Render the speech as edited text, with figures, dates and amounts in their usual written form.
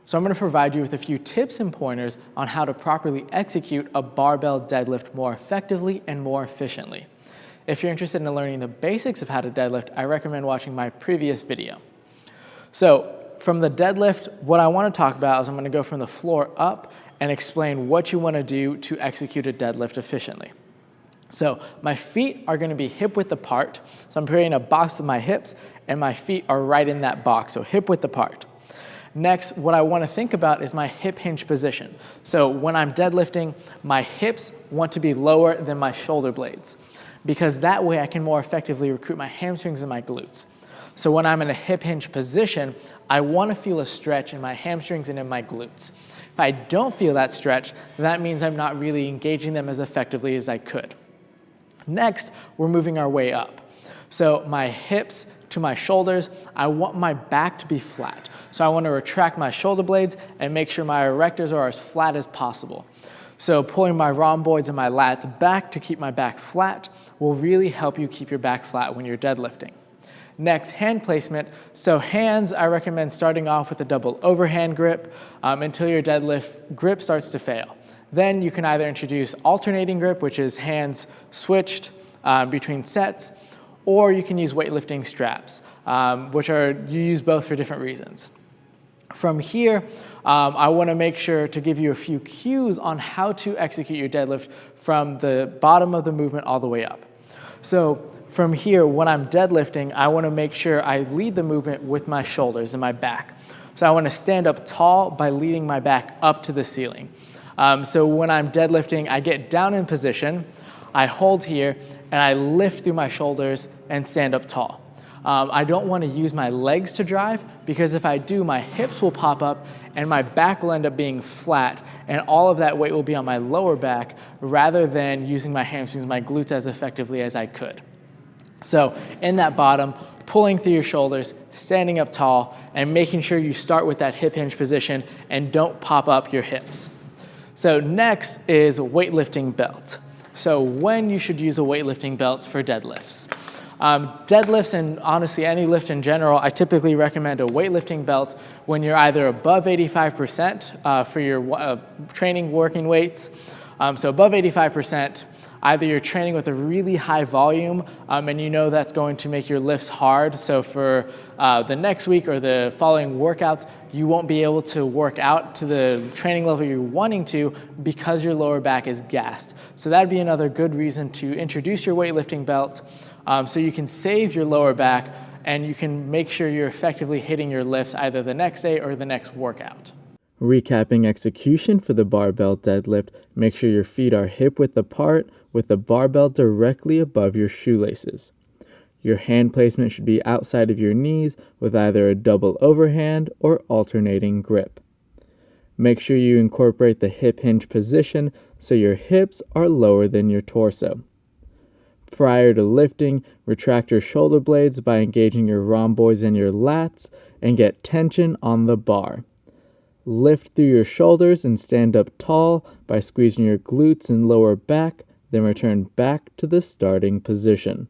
So I'm going to provide you with a few tips and pointers on how to properly execute a barbell deadlift more effectively and more efficiently. If you're interested in learning the basics of how to deadlift, I recommend watching my previous video. So from the deadlift, what I want to talk about is I'm going to go from the floor up and explain what you want to do to execute a deadlift efficiently. So my feet are going to be hip width apart. So I'm creating a box with my hips and my feet are right in that box, so hip width apart. Next, what I want to think about is my hip hinge position. So when I'm deadlifting, my hips want to be lower than my shoulder blades because that way I can more effectively recruit my hamstrings and my glutes. So when I'm in a hip hinge position, I want to feel a stretch in my hamstrings and in my glutes. If I don't feel that stretch, that means I'm not really engaging them as effectively as I could. Next, we're moving our way up. So my hips to my shoulders, I want my back to be flat. So I want to retract my shoulder blades and make sure my erectors are as flat as possible. So pulling my rhomboids and my lats back to keep my back flat will really help you keep your back flat when you're deadlifting. Next, hand placement. So hands, I recommend starting off with a double overhand grip until your deadlift grip starts to fail. Then you can either introduce alternating grip, which is hands switched between sets, or you can use weightlifting straps, you use both for different reasons. From here, I want to make sure to give you a few cues on how to execute your deadlift from the bottom of the movement all the way up. So from here, when I'm deadlifting, I want to make sure I lead the movement with my shoulders and my back. So I want to stand up tall by leading my back up to the ceiling. So when I'm deadlifting, I get down in position, I hold here, and I lift through my shoulders and stand up tall. I don't want to use my legs to drive because if I do, my hips will pop up and my back will end up being flat and all of that weight will be on my lower back rather than using my hamstrings and my glutes as effectively as I could. So in that bottom, pulling through your shoulders, standing up tall, and making sure you start with that hip hinge position and don't pop up your hips. So next is weightlifting belt. So when you should use a weightlifting belt for deadlifts. Deadlifts and honestly any lift in general, I typically recommend a weightlifting belt when you're either above 85% for your training working weights. So above 85%, either you're training with a really high volume and you know that's going to make your lifts hard. So for the next week or the following workouts, you won't be able to work out to the training level you're wanting to because your lower back is gassed. So that'd be another good reason to introduce your weightlifting belt so you can save your lower back and you can make sure you're effectively hitting your lifts either the next day or the next workout. Recapping execution for the barbell deadlift, make sure your feet are hip width apart with the barbell directly above your shoelaces. Your hand placement should be outside of your knees with either a double overhand or alternating grip. Make sure you incorporate the hip hinge position so your hips are lower than your torso. Prior to lifting, retract your shoulder blades by engaging your rhomboids and your lats and get tension on the bar. Lift through your shoulders and stand up tall by squeezing your glutes and lower back, then return back to the starting position.